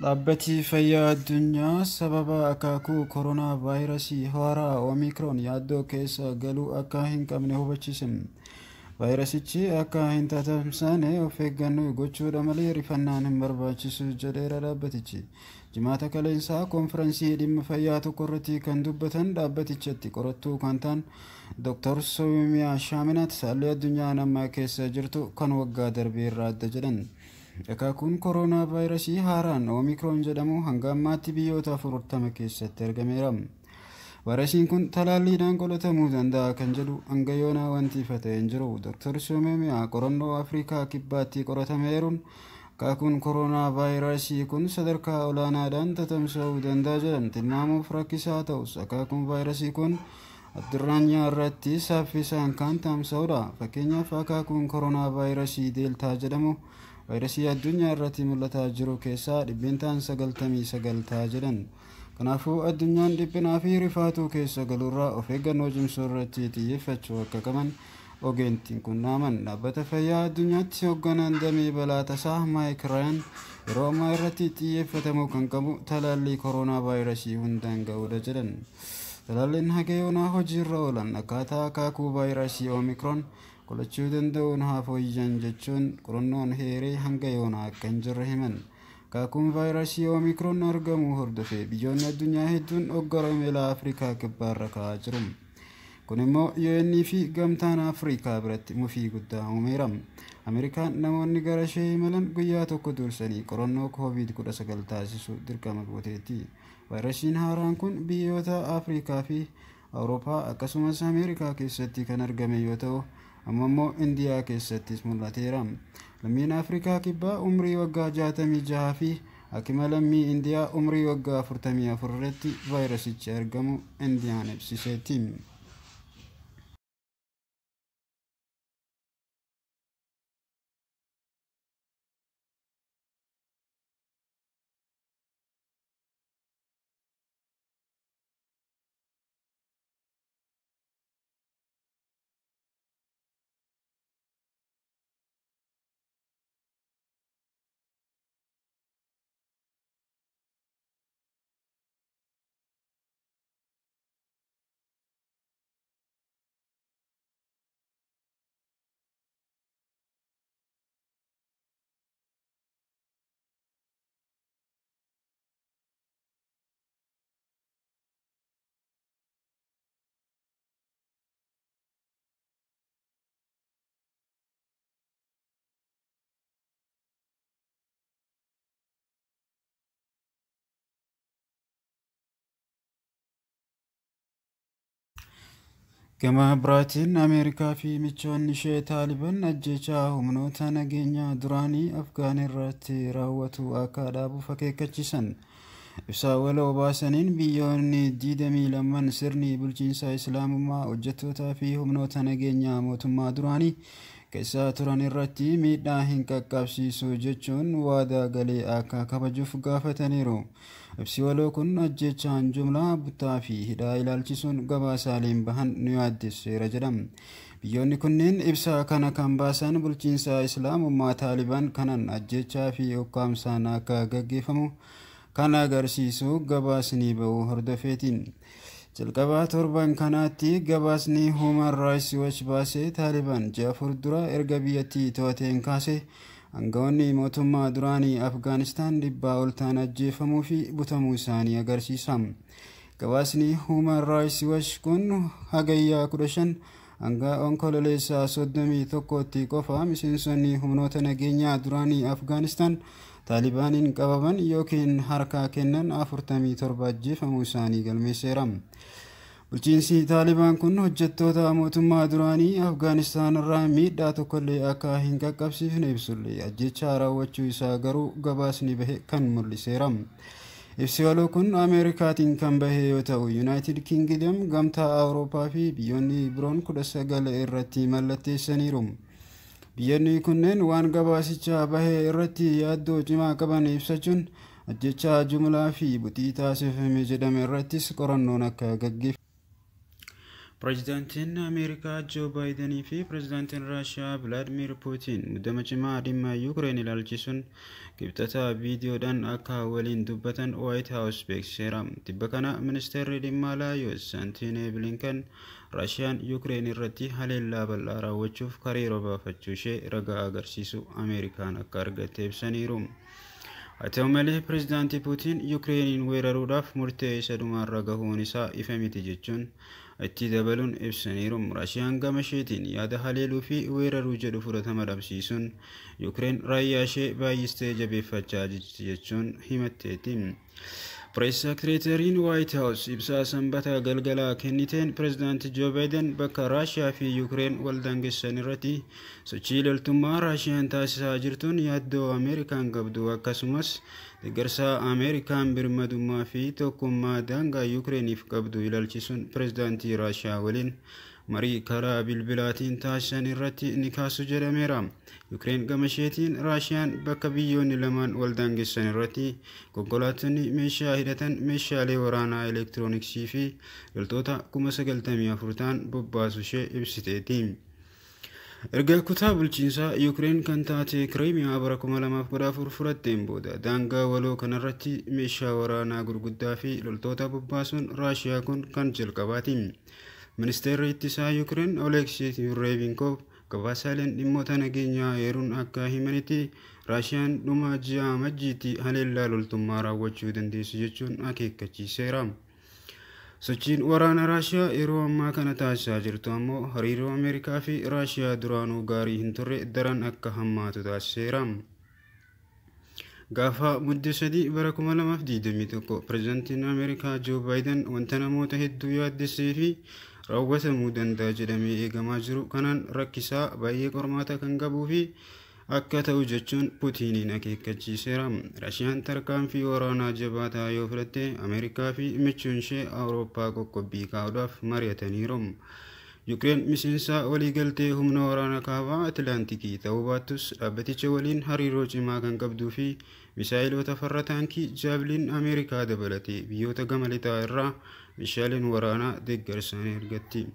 Dhaabbati fayyaa addunyaa sababa akaakuu koronaa vaayirasii haaraa Omikron yaaddoo keessa galuu akka hin qabne hubachiise. Vaayirasichi akka hin tatamsane of eeggannoo gochuudha malee rifannaan hin barbaachisu jedheera dhaabbatichi. Jimaata kaleensaa konfiraansii dhimma fayyaa tokko irratti kan dubbatan dhaabbatichatti qorattuu kan ta'an Dr. Soumya Shaminat haalli addunyaan amma keessa jirtu kan waggaa darbee irraa adda jedhan. Akaakuun koronaa vaayirasii haaraan Omikron jedhamu hanga ammaatti biyyoota 40 keessatti argameera. Vaayirasiin kun talaalliidhaan qolatamuu danda'a kan jedhu hanga yoonaa wanti ifa ta'e hin jiru. Dr. Soumya qorannoo Afrikaa kibbaatti qoratameeruun akaakuun koronaa vaayirasii kun sadarkaa olaanaadhaan tatamsa'uu danda'a jedhan tilmaamuuf rakkisaa ta'us akaakuun vaayirasii kun addunyaa irratti saffisaan kan tamsa'udha. Fakkeenyaaf akaakuun koronaa vaayirasii deeltaa jedhamu vaayirasii addunyaa irratti mul'ataa jiru keessaa dhibbeentaan 99 ta'a jedhan. Kanaafuu addunyaan dhiphinaa fi rifaatuu keessa galuurraa of eeggannoo cimsuu irratti xiyyeeffachuu akka qaban ogeeyyiin kun dhaaman. Dhaabbata fayyaa addunyaatti hoogganaan damee balaa tasaa Maayik Raayaan yeroo ammaa irratti xiyyeeffatamuu kan qabu talaallii koronaa vaayirasii hundaan ga'uudha jedhan. Talaalliin haga yoonaa hojiirra oolan akkaataa akaakuu vaayirasii Omikron qolachuu danda'uun haa fooyya'an jechuun qorannoon heeree hanga yoonaa akka hin jirre himan. Akaakuun vaayirasii Omikron argamuu hordofee biyyoonni addunyaa hedduun oggora imalaa Afrikaa kibbaarra ka'aa jiru. Kun immoo UN fi gamtaan Afrikaa biratti mufii guddaa uumeera. Ameerikaan namoonni gara ishee imalan guyyaa tokko dursanii qorannoo COVID-19 taasisuu dirqama gooteetti. Vaayirasiin haaraan kun biyyoota Afrikaa fi Awurooppaa akkasumas Ameerikaa keessatti kan argame yoo ta'u amma immoo Indiyaa keessattis mul'ateera. Lammiin Afrikaa kibbaa umrii waggaa 66 fi hakiima lammii Indiyaa umrii waggaa 44 irratti vaayirasichi argamu Indiyaan ibsiseetti. Gama biraatiin Ameerikaa fi michoonni ishee Taaliban ajjechaa humnoota nageenyaa duraanii Afgaan irratti raawwatu akka dhaabuuf akeekkachiisan. Ibsa waloo baasaniin biyyoonni 22 sirni bulchiinsa Islaamummaa hojjettootaa fi humnoota nageenyaa mootummaa duraanii keessa turan irratti miidhaa hin qaqqabsiisu jechuun waadaa galee akka kabajuuf gaafataniiru. Ibsi waloo kun ajjechaan jumlaa buttaa fi hidhaa ilaalchisuun gabaasaaleen bahan ni yaaddeesseera jedhama. Biyyoonni kunneen ibsa kana kan baasan bulchiinsa Islaamummaa Taalibaan kanan ajjechaa fi ukkaamsaan akka gaggeeffamu kan agarsiisu gabaasni ba'uu hordofeetiin. Jalqabaa torban kanaatti gabaasni Human Rights Watch baasee Taalibaan ji'a dura erga biyyattii to'ateen kaasee aangawoonni mootummaa duraanii Afgaanistaan 100 ol ta'an ajjeefamuu fi butamuu isaanii agarsiisa. Gabaasni Human Rights Watch kun hagayyaa 15 hanga onkololeessaa 31tti qofa miseensonni humnoota nageenyaa duraanii Afgaanistaan Taalibaaniin qabaman yookiin harka kennan 47 ajjeefamuu isaanii galmeesseera. Bulchiinsi Taalibaan kun hojjettoota mootummaa duraanii Afgaanistaan irraa miidhaa tokkollee akka hin qaqqabsiifne ibsullee ajjechaa raawwachuu isaa garuu gabaasni bahe kan mul'iseera. Ibsi waloo kun Ameerikaatiin kan bahe yoo ta'u United Kingdom, gamtaa Awurooppaa fi biyyoonni biroon 19 irratti mallatteessaniiru. Biyyoonni kunneen waan gabaasicha bahe irratti yaaddoo cimaa qaban ibsachuun ajjechaa jumlaa fi butii taasifame jedhame irrattis qorannoon akka gaggeeffamu. Pireezidaantiin Ameerikaa Joo Baayidanii fi pireezidaantiin Raashiyaa Vilaadimiir Puutiin muddama cimaa dhimma Yuukireen ilaalchisuun kibxata viidiyoodhaan akka waliin dubbatan Waayit Haawus beeksiseera. Tibba kana ministeerri dhimma alaa US Antoonii Bilinkan Raashiyaan Yuukireen irratti haleellaa bal'aa raawwachuuf karoora baafachuu ishee ragaa agarsiisu Ameerikaan akka argatte ibsaniiru. Haa ta'u malee pireezidaantii Puutiin Yuukireeniin weeraruudhaaf murtee isa dhumaarra gahuun isaa ifa miti jechuun itti dabaluun ibsaniiru. Raashiyaan gama isheetiin yaada haleeluu fi weeraruu jedhu fudhatama dhabsiisuun Yuukireen raayyaa ishee baay'istee jabeeffachaa jirti jechuun himatteetti. Press Secretariin White House ibsa sanbata galgalaa kenniteen pireezidaantii Joo Baayiden bakka Raashiyaa fi Yuukireen wal daangessan irratti sochii loltummaa Raashiyaan taasisaa jirtuun yaaddoo Ameerikaan qabdu akkasumas deeggarsa Ameerikaan birmadummaa fi tokkummaa daangaa Yuukireeniif qabdu ilaalchisuun pireezidaantii Raashiyaa waliin marii karaa bilbilaatiin taasisan irratti ni kaasu jedhameera. Yuukireen gama isheetiin Raashiyaan bakka biyyoonni lamaan wal daangessan irratti konkolaattonni meeshaa hidhatan meeshaalee waraanaa elektirooniksii fi loltoota 94,000 ta'an bobbaasu ishee ibsiteetti. Erga kutaa bulchiinsaa Yuukireen kan taate Kiriimiyaa bara 2014 fudhatteen booda daangaa waloo kanarratti meeshaa waraanaa gurguddaa fi loltoota bobbaasuun Raashiyaa kun kan jalqabaati. Ministeerri ittisaa Yuukireen Oleksii Reevinkov gabaasaaleen dhimmoota nageenyaa eeruun akka himanitti Raashiyaan dhuma ji'a Majjiitti haleellaa loltummaa raawwachuu dandeessu jechuun akeekkachiiseera. Sochiin waraana Raashiyaa yeroo ammaa kana taasisaa jirtu ammoo hariiroo Ameerikaa fi Raashiyaa duraanuu gaarii hin turre daran akka hammaatu taasiseera. Gaafa muddee 3 bara 2021 pireezidaantiin Ameerikaa Joo Baayiden wanta namoota hedduu yaaddessee fi raawwatamuu danda'a jedhamee eegamaa jiru kanaan rakkisaa baay'ee qormaata kan qabuu fi akka ta'u jechuun Puutiiniin akeekkachiiseera. Raashiyaan tarkaanfii waraanaa jabaataa yoo fudhatte Ameerikaa fi michuun ishee Awurooppaa qoqqobbii kaa'uudhaaf mari'ataniiru. Yuukireen miseensa waliigaltee humna waraanaa kaabaa Atilaantikii ta'uu baattus dhaabbaticha waliin hariiroo cimaa kan qabduu fi misaayiloota farra taankii Jaavliin Ameerikaa dabalatee biyyoota gama lixaa irraa meeshaaleen waraanaa deeggarsa ni argatti.